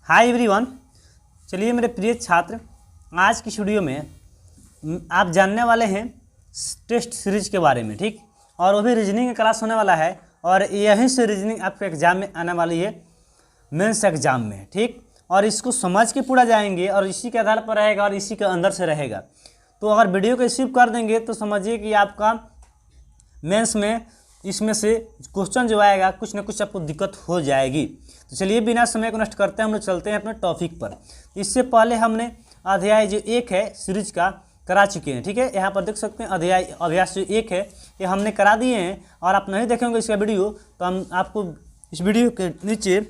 Hi everyone. चलिए मेरे प्रिय छात्र, आज की वीडियो में आप जानने वाले हैं टेस्ट सीरीज के बारे में, ठीक। और वो भी रीजनिंग का क्लास होने वाला है और यहीं से रीजनिंग आपके एग्जाम में आने वाली है, मेंस एग्जाम में, ठीक। और इसको समझ के पूरा जाएंगे और इसी के आधार पर रहेगा और इसी के अंदर से रहेगा। तो अगर वीडियो को स्किप कर देंगे तो समझिए कि आपका मेंस में इसमें से क्वेश्चन जो आएगा कुछ ना कुछ आपको दिक्कत हो जाएगी। तो चलिए बिना समय को नष्ट करते हैं हम लोग चलते हैं अपने टॉपिक पर। इससे पहले हमने अध्याय जो 1 है सीरीज का करा चुके हैं, ठीक है। यहाँ पर देख सकते हैं अभ्यास जो 1 है ये हमने करा दिए हैं। और आप नहीं देखेंगे इसका वीडियो तो हम आपको इस वीडियो के नीचे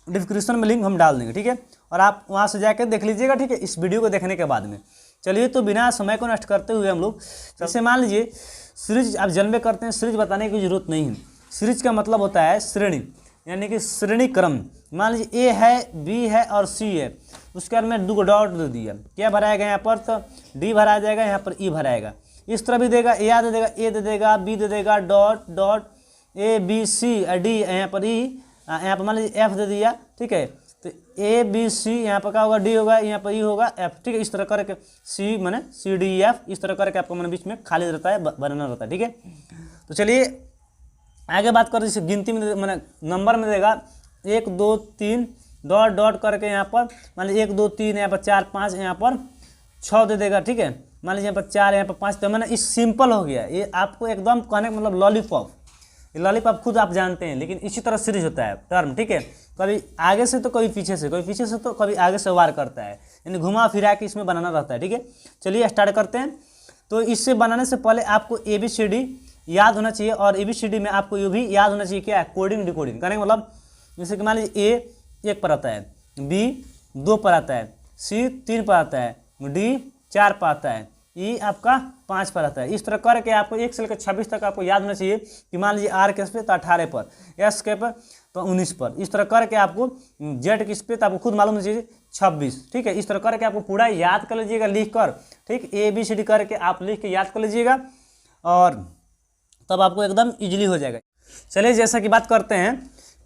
डिस्क्रिप्शन में लिंक हम डाल देंगे, ठीक है। और आप वहाँ से जाकर देख लीजिएगा, ठीक है, इस वीडियो को देखने के बाद में। चलिए तो बिना समय को नष्ट करते हुए हम लोग जैसे मान लीजिए सीरीज आप जन्म करते हैं, सीरीज बताने की जरूरत नहीं है। सीरीज का मतलब होता है श्रेणी, यानी कि श्रेणी क्रम। मान लीजिए ए है, बी है और सी है, उसके बाद में 2 डॉट दे दिया, क्या भराएगा यहाँ पर, तो डी भरा जाएगा, यहाँ पर ई भराएगा। इस तरह भी देगा, ए दे देगा, ए दे देगा, बी दे देगा, dot dot A B C D, यहाँ पर ई, यहाँ पर मान लीजिए एफ दे दिया, ठीक है। तो ए बी सी यहाँ पर क्या होगा, डी होगा, यहाँ पर ई होगा, एफ, ठीक है। इस तरह करके सी मैंने सी डी एफ, इस तरह करके आपको मैंने बीच में खाली रहता है, बनाना रहता है, ठीक है। तो चलिए आगे बात कर, जैसे गिनती में मैंने नंबर में देगा 1 2 3 डॉट डॉट करके यहाँ पर मान लीजिए 1 2 3, यहाँ पर 4 5, यहाँ पर 6 दे देगा, ठीक है। मान लीजिए यहाँ पर 4, यहाँ पर 5, तो मैंने इस सिंपल हो गया। ये आपको एकदम कहने का मतलब लॉलीपॉप, ये लॉलीपॉप खुद आप जानते हैं, लेकिन इसी तरह सीरीज होता है टर्म, ठीक है। कभी आगे से तो कभी पीछे से, कभी पीछे से तो कभी आगे से वार करता है, यानी घुमा फिरा के इसमें बनाना रहता है, ठीक है। चलिए स्टार्ट करते हैं। तो इससे बनाने से पहले आपको ABCD याद होना चाहिए, और ABCD में आपको ये भी याद होना चाहिए क्या है, कोडिंग डिकोडिंग करने का मतलब, जैसे कि मान लीजिए A 1 पर आता है, B 2 पर आता है, C 3 पर आता है, D 4 पर आता है, E आपका 5 पर आता है। इस तरह करके आपको 1 से लेकर 26 तक आपको याद होना चाहिए कि मान लीजिए R किस पे तो 18 पर, S के पर तो 19 पर। इस तरह करके आपको Z किस पे तो आपको खुद मालूम होना चाहिए 26, ठीक है। इस तरह करके आपको पूरा याद कर लीजिएगा लिख कर, ठीक। ABCD करके आप लिख के याद कर लीजिएगा और तब आपको एकदम इजीली हो जाएगा। चलिए जैसा कि बात करते हैं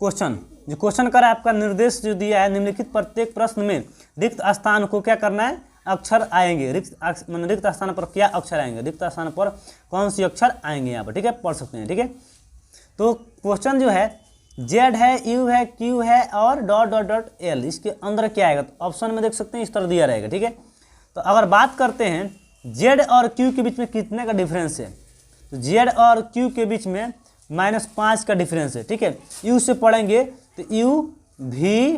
क्वेश्चन, जो क्वेश्चन कर आपका निर्देश जो दिया है, निम्नलिखित प्रत्येक प्रश्न में रिक्त स्थान को क्या करना है, अक्षर आएंगे। रिक्त स्थान पर क्या अक्षर आएंगे, रिक्त स्थान पर कौन सी अक्षर आएंगे यहाँ पर, ठीक है, पढ़ सकते हैं, ठीक है। तो क्वेश्चन जो है जेड है, यू है, क्यू है और डॉट डॉट डॉट एल, इसके अंदर क्या आएगा, तो ऑप्शन में देख सकते हैं इस तरह दिया रहेगा, ठीक है। तो अगर बात करते हैं जेड और क्यू के बीच में कितने का डिफरेंस है, तो जेड और क्यू के बीच में -5 का डिफरेंस है, ठीक है। यू से पढ़ेंगे तो U V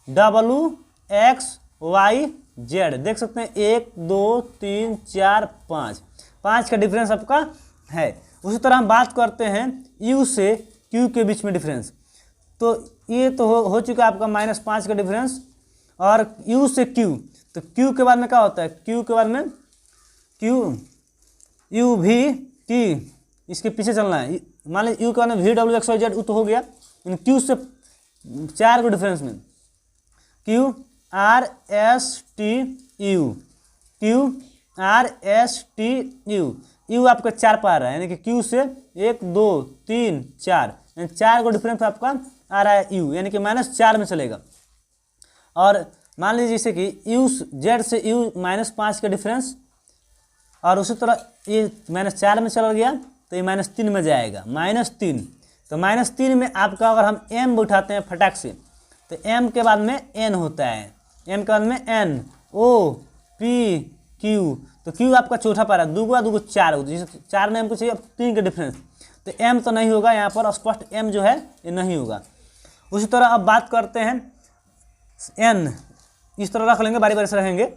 W X Y Z, देख सकते हैं 1 2 3 4 5 का डिफरेंस आपका है। उसी तरह हम बात करते हैं यू से क्यू के बीच में डिफरेंस, तो ये तो हो चुका आपका -5 का डिफरेंस। और यू से क्यू, तो क्यू के बाद में क्या होता है, क्यू के बाद में क्यू यू वी टी, इसके पीछे चलना है। मान लीजिए यू के बाद में V W X Y Z, तो हो गया। क्यू से 4 को डिफरेंस में Q R S T U, Q R S T U, U आपका 4 पर आ रहा है, यानी कि क्यू से 1 2 3 4, यानी 4 को डिफरेंस आपका आ रहा है यू, यानी कि -4 में चलेगा। और मान लीजिए जैसे कि यू जेड से यू -5 का डिफरेंस, और उसी तरह ये -4 में चला गया तो ये -3 में जाएगा, -3। तो -3 में आपका अगर हम m उठाते हैं फटाक से, तो m के बाद में n होता है, m के बाद में n o p q, तो q आपका चौथा पर है, 2 गुना 2 4 होता है, जैसे 4 में हमको चाहिए 3 का डिफरेंस, तो m तो नहीं होगा यहाँ पर, स्पष्ट m जो है ये नहीं होगा। उसी तरह अब बात करते हैं n, इस तरह रख लेंगे, बारी बारी से रहेंगे।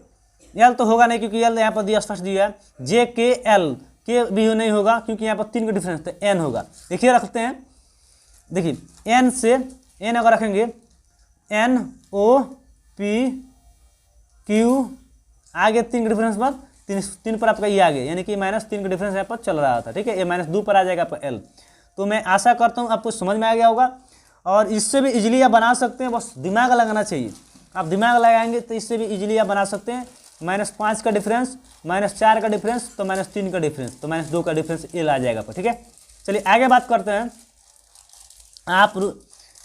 l तो होगा नहीं क्योंकि l यहाँ पर दिया स्पष्ट दिया है, j k l, के भी नहीं होगा क्योंकि यहाँ पर 3 का डिफरेंस, तो n होगा। देखिए रखते हैं, देखिए n से n अगर रखेंगे n o p q, आगे 3 का डिफरेंस पर 3 पर आपका ये आ गया, यानी कि -3 का डिफरेंस यहाँ पर चल रहा था, ठीक है। ये -2 पर आ जाएगा आपका l। तो मैं आशा करता हूँ आपको समझ में आ गया होगा, और इससे भी इजीली आप बना सकते हैं, बस दिमाग लगाना चाहिए। आप दिमाग लगाएंगे तो इससे भी इजीली आप बना सकते हैं। -5 का डिफरेंस, -4 का डिफरेंस, तो -3 का डिफरेंस, तो -2 का डिफरेंस एल आ जाएगा, ठीक है। चलिए आगे बात करते हैं। आप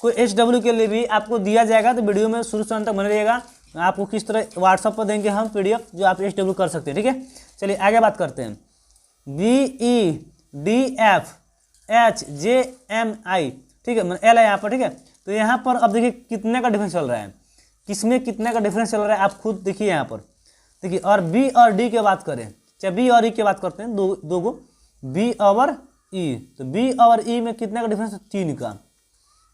कोई HW के लिए भी आपको दिया जाएगा, तो वीडियो में शुरू से अंत तक बने रहिएगा। आपको किस तरह व्हाट्सएप पर देंगे हम PDF जो आप HW कर सकते हैं, ठीक है। चलिए आगे बात करते हैं। BEDFHJMI, ठीक है, मतलब L है यहाँ पर, ठीक है। तो यहाँ पर अब देखिए कितने का डिफरेंस चल रहा है, किसमें कितने का डिफरेंस चल रहा है, आप खुद देखिए यहाँ पर, देखिए। और B और D की बात करें, चाहे B और E की बात करते हैं, दो गो B और E, तो B और E में कितने का डिफरेंस है, 3 का।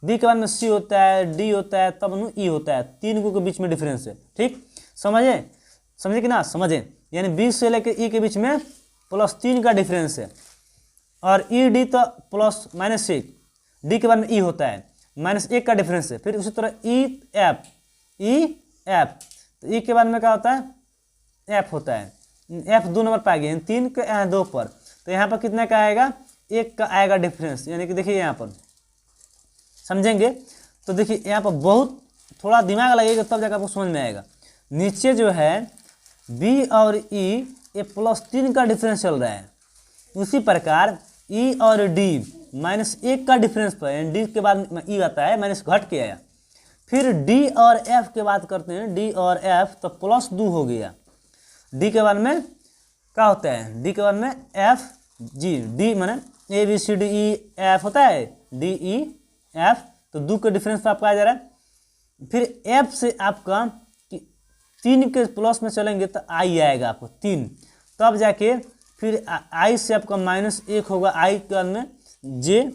B के बाद में C होता है, D होता है, तब E होता है, 3 को के बीच में डिफरेंस है, ठीक। समझे कि ना समझे, यानी B से लेकर E के बीच में +3 का डिफरेंस है। और ED तो +-1, D के बाद में E होता है, -1 का डिफरेंस है। फिर उसी तरह EF, तो E के बाद में क्या होता है, F होता है। F 2 नंबर पर आ गया, 3 के 2 पर, तो यहाँ पर कितने का आएगा, 1 का आएगा डिफरेंस। यानी कि देखिए यहाँ पर समझेंगे तो देखिए यहाँ पर बहुत थोड़ा दिमाग लगेगा तब जाकर आपको समझ में आएगा। नीचे जो है B और E ये +3 का डिफरेंस चल रहा है, उसी प्रकार E और D -1 का डिफरेंस पर, D के बाद E आता है, माइनस घट के आया। फिर D और F की बात करते हैं, D और F तो +2 हो गया। D के बाद में क्या होता है, D के बाद में F G, D माने ABCDE F होता है, DEF, तो 2 के डिफरेंस पर आपका आ जा रहा है। फिर F से आपका 3 के प्लस में चलेंगे तो I आएगा आपको 3, तब जाके फिर I से आपका -1 होगा, I के बाद में J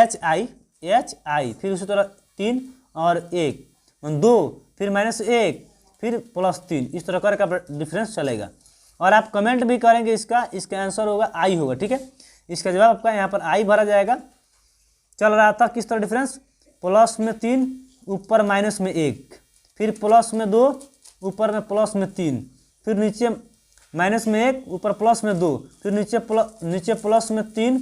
HI, फिर उसी तरह 3 और 1 2, फिर -1, फिर +3, इस तरह कर का डिफरेंस चलेगा। और आप कमेंट भी करेंगे, इसका आंसर होगा I होगा, ठीक है। इसका जवाब आपका यहाँ पर I भरा जाएगा। चल रहा था किस तरह डिफरेंस, प्लस में 3 ऊपर -1, फिर प्लस में 2 ऊपर में +3, फिर नीचे -1 ऊपर +2, फिर नीचे प्लस में 3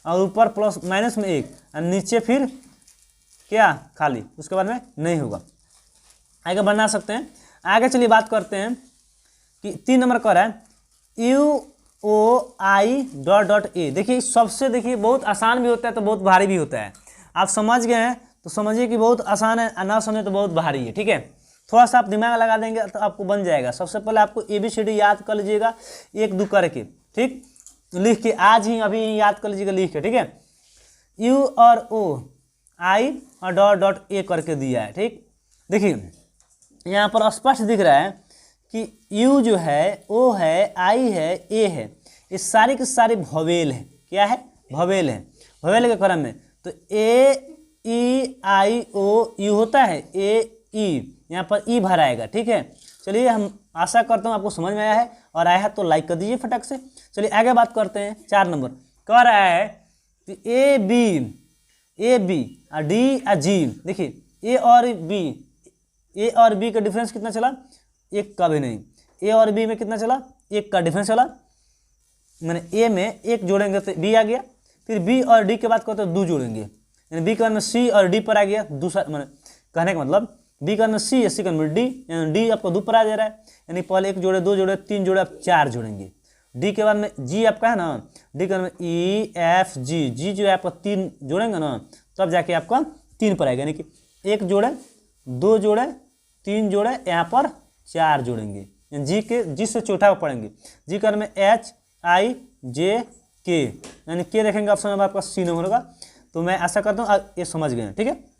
और ऊपर -1, और नीचे फिर क्या खाली, उसके बाद में नहीं होगा। आगे बना सकते हैं। आगे चलिए बात करते हैं कि 3 नंबर का है UOI ... देखिए सबसे, देखिए बहुत आसान भी होता है तो बहुत भारी भी होता है। आप समझ गए हैं तो समझिए कि बहुत आसान है, ना समझे तो बहुत भारी है, ठीक है। थोड़ा सा आप दिमाग लगा देंगे तो आपको बन जाएगा। सबसे पहले आपको ABCD याद कर लीजिएगा 1-2 करके, ठीक, लिख के आज ही अभी याद कर लीजिएगा लिख के, ठीक है। U और O I और .A करके दिया है, ठीक। देखिए यहाँ पर स्पष्ट दिख रहा है कि U जो है, O है, I है, A है, ये सारी की सारी भवेल है। क्या है, भवेल है, भवेल के क्रम में। तो AEIOU होता है, AE यहाँ पर E भरा आएगा, ठीक है। चलिए हम आशा करता हूँ आपको समझ में आया है, और आया है तो लाइक कर दीजिए फटक से। चलिए आगे बात करते हैं। 4 नंबर कह रहा है कि AB और D और G, देखिए A और B का डिफरेंस कितना चला, 1 का भी नहीं। A और B में कितना चला, 1 का डिफरेंस चला, मैंने A में 1 जोड़ेंगे तो B आ गया। फिर B और D के बाद करते तो 2 जोड़ेंगे, यानी B के बाद में C और D पर आ गया। दूसरा मैंने कहने का मतलब B के बाद में C, C के बाद में D, यानी D आपको 2 पर आ जा रहा है, यानी पहले 1 जोड़े, 2 जोड़े, 3 जोड़े, आप 4 जोड़ेंगे। D के बाद में G आपका है ना, D के बाद में E F G, G जो है आपका 3 जोड़ेंगे ना, तब जाके आपका 3 पर आएगा, यानी कि 1 जोड़े, 2 जोड़े, 3 जोड़े, यहाँ पर 4 जोड़ेंगे। G से चौथा पढ़ेंगे। G के बाद में HIJK, यानी K देखेंगे ऑप्शन नंबर आपका C नंबर होगा। तो मैं आशा करता हूँ ये समझ गए, ठीक है।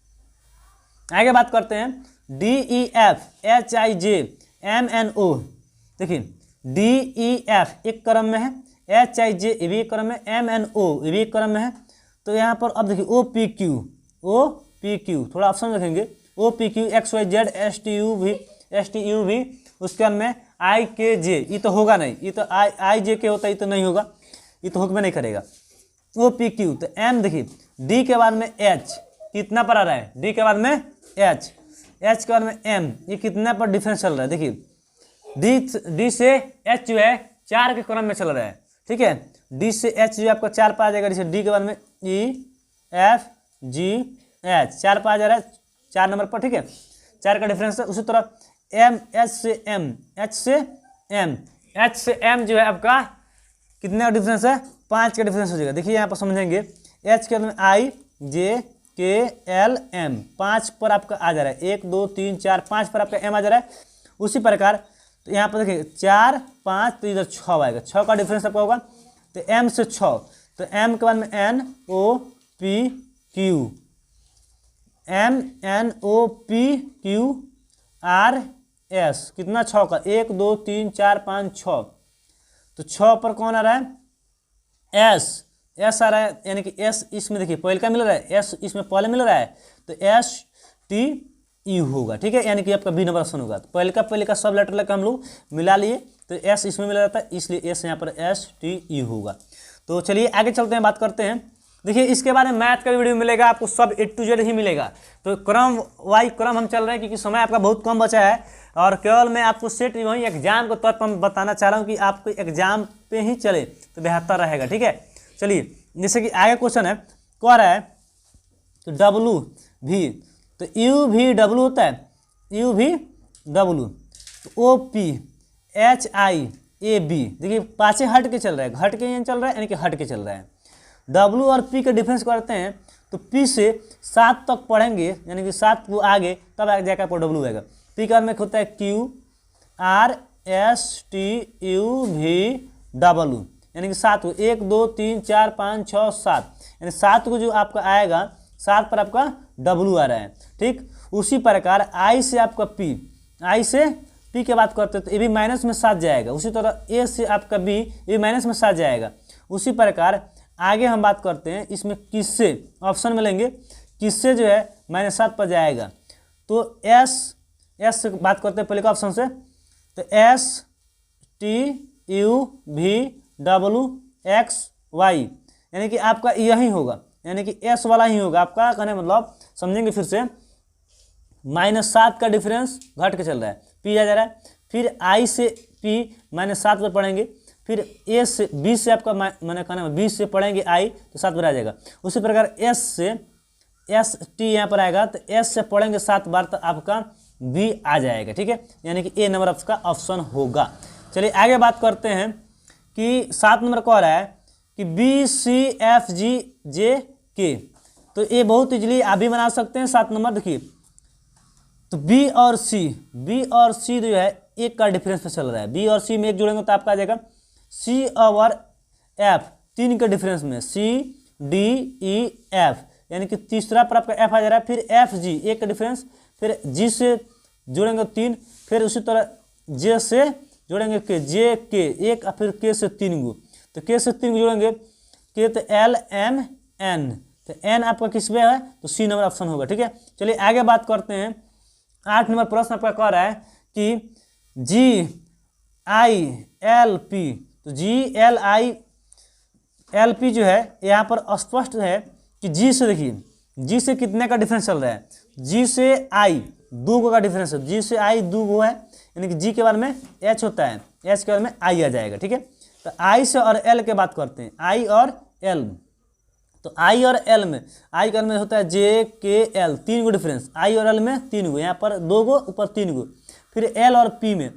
आगे बात करते हैं DEFHIJMNO। देखिए DEF एक क्रम में है, HIJ ये भी एक क्रम में, MNO ये भी एक क्रम में है। तो यहाँ पर अब देखिए OPQ, थोड़ा ऑप्शन रखेंगे, OPQ XYZ STU भी, उसके बाद में IKJ, ये तो होगा नहीं, ये तो IJK होता है, ये तो नहीं होगा, ये तो हुक्म नहीं करेगा। OPQ तो M, देखिए D के बाद में H कितना पर आ रहा है, D के बाद में H के बाद में M, ये कितना पर डिफरेंस चल रहा है। देखिए D से H जो है 4 के क्रम में चल रहा है, ठीक है। D से H जो आपका 4 पर आ जाएगा, जैसे D के बाद में E F G H 4 पर आ जा रहा है, 4 नंबर पर, ठीक है, 4 का डिफरेंस है। उसी तरह H से M जो है आपका कितने का डिफरेंस है, 5 का डिफरेंस हो जाएगा। देखिए यहाँ पर समझेंगे, H के बाद में IJK KLM 5 पर आपका आ जा रहा है, 1 2 3 4 5 पर आपका M आ जा रहा है। उसी प्रकार तो यहाँ पर देखिए 4 5 तो इधर 6 आएगा, 6 का डिफरेंस आपका होगा तो M से 6, तो M के बाद में NOPQ, MNOPQRS, कितना 6 का, 1 2 3 4 5 6, तो 6 पर कौन आ रहा है, S आ रहा है, यानी कि S इसमें देखिए पहले का मिल रहा है, S इसमें पहले मिल रहा है, तो STU होगा, ठीक है, यानी कि आपका बी नंबर ऑप्शन होगा। तो पहले का सब लेटर लेकर हम लोग मिला लिए, तो S इसमें मिला रहता है, इसलिए S यहाँ पर STU होगा। तो चलिए आगे चलते हैं, बात करते हैं। देखिए इसके बारे में मैथ का भी वीडियो मिलेगा आपको, सब A to Z ही मिलेगा। तो क्रम हम चल रहे हैं क्योंकि समय आपका बहुत कम बचा है, और केवल मैं आपको सेट वही एग्जाम के तौर पर बताना चाह रहा हूँ कि आपको एग्जाम पे ही चले तो बेहतर रहेगा, ठीक है। चलिए जैसे कि आगे क्वेश्चन है, कह रहा है तो WV, तो UVW होता है, UVW, तो OPHIAB, देखिए पाँचे हट के चल रहा है, घट के चल रहा है, यानी कि हट के चल रहा है। W और P का डिफरेंस करते हैं तो P से 7 तक पढ़ेंगे, यानी कि 7 को आगे तब आगे जाकर आपको W आएगा। P का में होता है QRSTUVW, यानी कि 7 को, 1 2 3 4 5 6 7, यानी 7 को जो आपका आएगा 7 पर आपका W आ रहा है, ठीक। उसी प्रकार I से आपका P, I से P की बात करते हैं तो ये भी माइनस में 7 जाएगा। उसी तरह A से आपका B, ये भी माइनस में 7 जाएगा। उसी प्रकार आगे हम बात करते हैं, इसमें किससे ऑप्शन मिलेंगे, किससे जो है -7 पर जाएगा, तो S से बात करते हैं पहले का ऑप्शन से, तो STUVWXY, यानी कि आपका यही होगा, यानी कि S वाला ही होगा आपका, कहने मतलब समझेंगे फिर से, -7 का डिफरेंस घट के चल रहा है, P आ जा रहा है, फिर I से P -7 पर पढ़ेंगे, फिर A से B से आपका मैंने कहना है B से पढ़ेंगे I तो 7 पर आ जाएगा। उसी प्रकार S से ST यहाँ पर आएगा, तो S से पढ़ेंगे 7 बार तो आपका B आ जाएगा, ठीक है, यानी कि A नंबर आपका ऑप्शन होगा। चलिए आगे बात करते हैं कि 7 नंबर कह रहा है कि BCFGJK, तो ये बहुत इजीली आप भी बना सकते हैं। 7 नंबर देखिए, तो B और C जो है 1 का डिफरेंस पे चल रहा है, B और C में 1 जोड़ेंगे तो आपका आ जाएगा C और F, 3 के डिफरेंस में CDEF, यानी कि तीसरा पर आपका F आ जा रहा है, फिर FG 1 का डिफरेंस, फिर G से जोड़ेंगे 3, फिर उसी तरह J से जोड़ेंगे K, JK 1, फिर K से 3 गो, तो K से 3 जोड़ेंगे K, तो LMN, तो N आपका किस में है, तो C नंबर ऑप्शन होगा, ठीक है। चलिए आगे बात करते हैं। 8 नंबर प्रश्न आपका कह रहा है कि GILP, तो GLILP जो है यहाँ पर स्पष्ट है कि G से, देखिए G से कितने का डिफरेंस चल रहा है, G से I 2 का डिफरेंस है, G से I 2 गो है, यानी कि G के बाद में H होता है, H के बाद में I आ जाएगा, ठीक है। तो I से और L के बात करते हैं, I और L, तो I और L में, I के में होता है JKL, 3 गो डिफरेंस, I और L में 3 गो, यहाँ पर 2 गो ऊपर 3 गो, फिर L और P में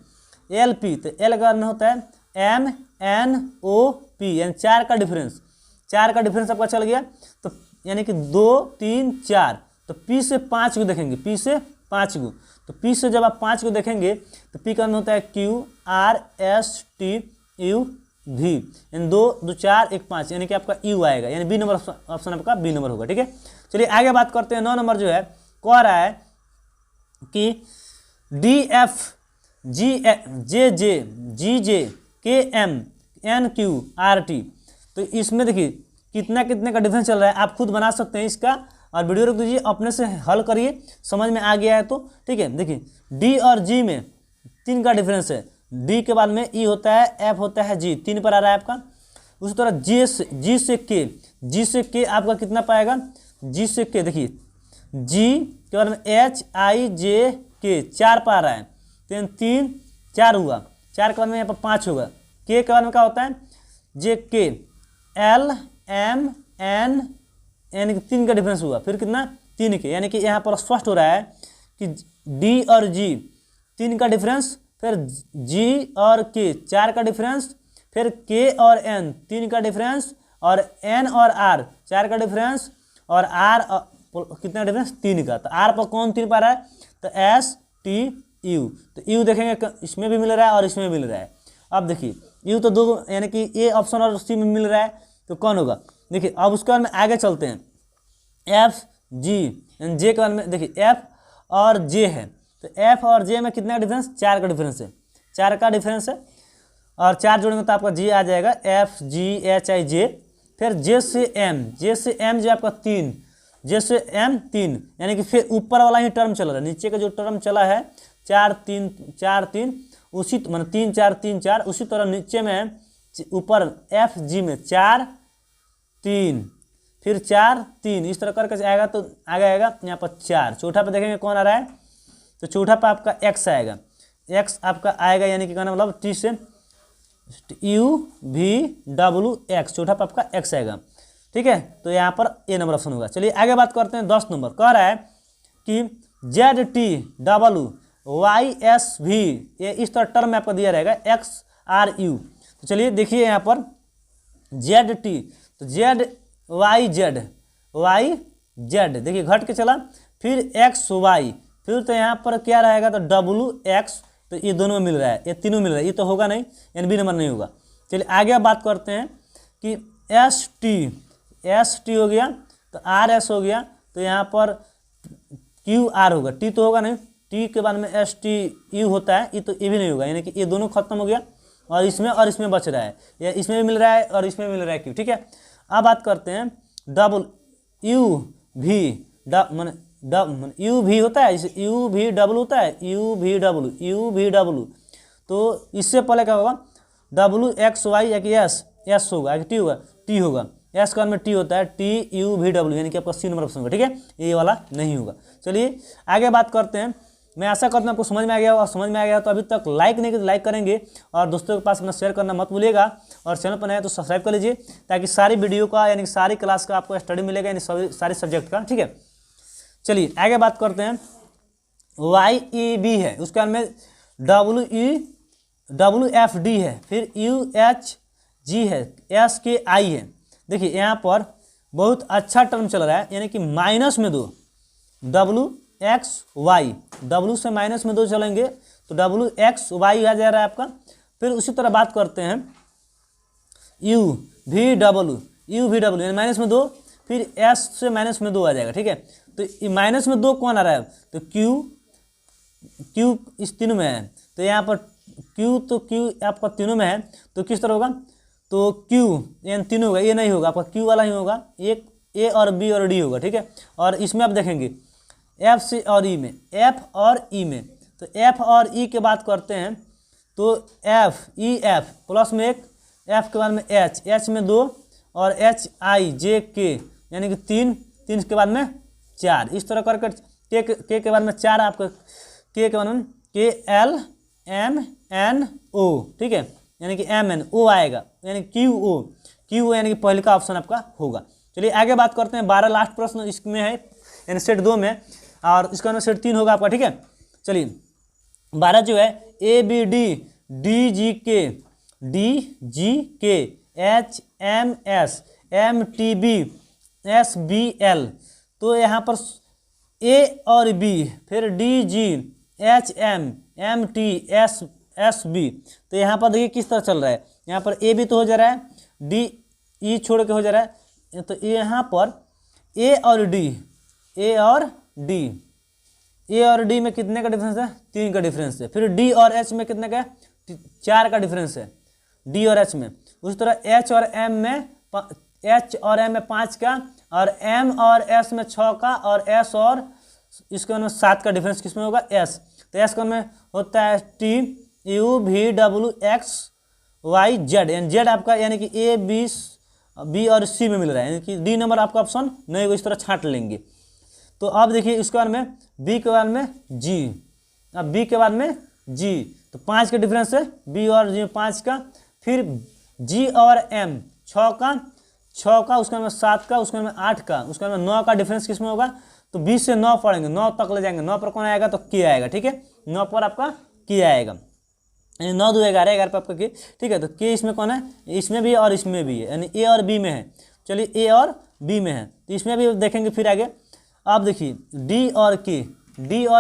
LP, तो L के बाद में होता है MNOP, यानी 4 का डिफरेंस, 4 का डिफरेंस आपका चल गया, तो यानी कि 2 3 4, तो P से 5 को देखेंगे, P से 5 गो, तो P से जब आप 5 को देखेंगे तो P का होता है QRSTUV, यानी 2 2 4 1 5, यानी कि आपका U आएगा, यानी B नंबर ऑप्शन आपका B नंबर होगा, ठीक है। चलिए आगे बात करते हैं। 9 नंबर जो है कह रहा है कि DFGJKMNQRT, तो इसमें देखिए कितने का डिफरेंस चल रहा है, आप खुद बना सकते हैं इसका, और वीडियो रोक दीजिए, अपने से हल करिए, समझ में आ गया है तो ठीक है। देखिए D और G में 3 का डिफरेंस है, D के बाद में E होता है, F होता है, G 3 पर आ रहा है आपका। उसी तरह G से K आपका कितना पाएगा, G से K देखिए G के बाद में HIJK 4 पर आ रहा है, 3 4 हुआ, 4 के बाद में यहाँ पर 5 होगा, K के बाद में क्या होता है JK LMN, यानी कि 3 का डिफरेंस हुआ, फिर कितना 3 के, यानी कि यहाँ पर स्पष्ट हो रहा है कि D और G 3 का डिफरेंस, फिर G और K 4 का डिफरेंस, फिर K और N 3 का डिफरेंस, और N और R 4 का डिफरेंस, और R कितना डिफरेंस 3 का। तो आर पर कौन 3 पा रहा है, तो एस टी यू, तो यू देखेंगे इसमें भी मिल रहा है और इसमें भी मिल रहा है। अब देखिए यू तो दो यानी कि ए ऑप्शन और सी में मिल रहा है, तो कौन होगा। देखिए अब उसके बाद में आगे चलते हैं, एफ जी जे के बाद में देखिए एफ और जे है, तो एफ और जे में कितना डिफरेंस, 4 का डिफरेंस है, 4 का डिफरेंस है, और 4 जोड़ेंगे तो आपका जी आ जाएगा, एफ जी एच आई जे। फिर जे से एम जो आपका 3, जे से एम 3, यानी कि फिर ऊपर वाला ही टर्म चल रहा है, नीचे का जो टर्म चला है 4 3 उसी मतलब 3 4 3 4, उसी तरह नीचे में ऊपर एफ जी में 4 3 फिर 4 3 इस तरह करके आएगा, तो आगे आएगा यहाँ पर 4। चौथा पे देखेंगे कौन आ रहा है, तो चौथा पे आपका एक्स आएगा, एक्स आपका आएगा, यानी कि कहना मतलब टी से यू वी डब्ल्यू एक्स, चौथा पे आपका एक्स आएगा, ठीक है। तो यहाँ पर ए नंबर ऑप्शन होगा। चलिए आगे बात करते हैं 10 नंबर। कह रहा है कि Z T W Y S V, ये इस तरह टर्म में आपको दिया रहेगा, एक्स आर यू। तो चलिए देखिए यहाँ पर जेड टी, तो जेड वाई जेड देखिए घट के चला, फिर एक्स वाई, फिर तो यहाँ पर क्या रहेगा, तो डब्लू एक्स, तो ये दोनों में मिल रहा है, ये तीनों मिल रहा है, ये तो होगा नहीं, यानी बी नंबर नहीं होगा। चलिए आगे बात करते हैं कि एस टी हो गया, तो आर एस हो गया, तो यहाँ पर क्यू आर होगा, टी तो होगा नहीं, टी के बाद में एस टी यू होता है, ये भी नहीं होगा, यानी कि ये दोनों खत्म हो गया, और इसमें बच रहा है, या इसमें भी मिल रहा है और इसमें भी मिल रहा है क्यू, ठीक है। अब बात करते हैं डबल यू भी, यू भी होता है, यू भी डब्लू होता है, यू भी डब्लू, तो इससे पहले क्या होगा, डब्लू एक्स वाई, या कि एस होगा, टी होगा, एस का में टी होता है, टी यू भी डब्लू, यानी कि आपका सी नंबर ऑप्शन होगा, ठीक है, ये वाला नहीं होगा। चलिए आगे बात करते हैं। मैं आशा करता हूँ आपको समझ में आ गया, और समझ में आ गया तो अभी तक लाइक नहीं किया तो लाइक करेंगे, और दोस्तों के पास अपना शेयर करना मत भूलिएगा, और चैनल पर नया तो सब्सक्राइब कर लीजिए, ताकि सारी वीडियो का यानी सारी क्लास का आपको स्टडी मिलेगा, यानी सारी सब्जेक्ट का, ठीक है। चलिए आगे बात करते हैं, वाई ई बी है, उसके बाद में डब्ल्यू एफ डी है, फिर यू एच जी है, एस के आई है। देखिए यहाँ पर बहुत अच्छा टर्म चल रहा है, यानी कि माइनस में 2, डब्ल्यू एक्स वाई, डब्ल्यू से माइनस में 2 चलेंगे, तो डब्ल्यू एक्स वाई आ जा रहा है आपका। फिर उसी तरह बात करते हैं यू भी डब्ल्यू यानी माइनस में 2, फिर एस से माइनस में 2 आ जाएगा, ठीक है। तो माइनस में 2 कौन आ रहा है, तो क्यू इस तीनों में है, तो यहाँ पर क्यू आपका तीनों में है, तो किस तरह होगा, तो क्यू यानी तीनों होगा, ये नहीं होगा आपका क्यू वाला ही होगा, एक ए और बी और डी होगा, ठीक है। और इसमें आप देखेंगे एफ से और ई में, एफ और ई में, तो एफ और ई के बात करते हैं, तो एफ ई एफ प्लस में 1, एफ के बाद में एच में 2, और एच आई जे के, यानी कि 3 के बाद में 4, इस तरह करके के के बाद में 4 आपका, के बाद में के एल एम एन ओ, ठीक है, यानी कि एम एन ओ आएगा, यानी क्यू ओ यानी कि पहले का ऑप्शन आपका होगा। चलिए आगे बात करते हैं, 12 लास्ट प्रश्न इसमें है, यानी सेट 2 में, और इसका में सेट 3 होगा आपका, ठीक है। चलिए 12 जो है A B D G K H M S M T B S B L, तो यहाँ पर ए और बी, फिर D G H M M T S B, तो यहाँ पर देखिए किस तरह चल रहा है, यहाँ पर ए बी तो हो जा रहा है, डी ई छोड़ के हो जा रहा है, तो यहाँ पर ए और डी में कितने का डिफरेंस है, 3 का डिफरेंस है। फिर डी और एच में कितने का, 4 का डिफरेंस है, डी और एच में। उसी तरह एच और एम में 5 का, और एम और एस में 6 का, और एस और इसके में 7 का डिफरेंस किसमें होगा, एस। तो एस का में होता है T U V W X Y Z, यानी जेड आपका यानी कि ए बी और सी में मिल रहा है, यानी कि डी नंबर आपका ऑप्शन नहीं होगा, इस तरह छांट लेंगे। तो अब देखिए इसके बाद में बी के बाद में जी, अब बी के बाद में जी, तो 5 का डिफरेंस है, बी और जी 5 का, फिर जी और एम 6 का, उसके बाद में 7 का, उसके बाद में 8 का, उसके बाद में 9 का डिफरेंस किसमें होगा, तो 20 से 9 पढ़ेंगे, 9 तक ले जाएंगे, 9 पर कौन आएगा, तो के आएगा, ठीक है, 9 पर आपका के आएगा, यानी 9 2 11 पर आपका के, ठीक है। तो के इसमें कौन है, इसमें भी है और इसमें भी है, यानी ए और बी में है। चलिए ए और बी में है, तो इसमें भी देखेंगे फिर आगे। अब देखिए डी और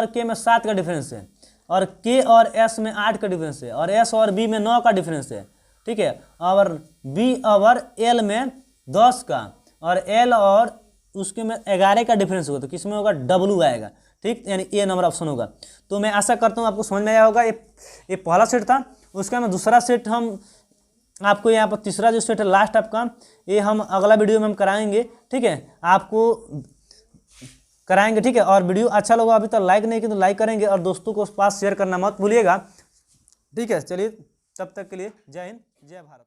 के में 7 का डिफरेंस है, और के और एस में 8 का डिफरेंस है, और एस और बी में 9 का डिफरेंस है, ठीक है। और बी और एल में 10 का, और एल और उसके में 11 का डिफरेंस होगा, तो किसमें होगा, डब्लू आएगा, ठीक, यानी ए नंबर ऑप्शन होगा। तो मैं आशा करता हूँ आपको समझ में आया होगा। ये पहला सेट था, उसका मैं दूसरा सेट हम आपको यहाँ पर तीसरा जो सेट है लास्ट आपका, ये हम अगला वीडियो में हम कराएंगे, ठीक है, आपको कराएंगे, ठीक है। और वीडियो अच्छा लगा, अभी तक लाइक नहीं किया तो लाइक करेंगे, और दोस्तों को पास शेयर करना मत भूलिएगा, ठीक है। चलिए तब तक के लिए जय हिंद जय भारत।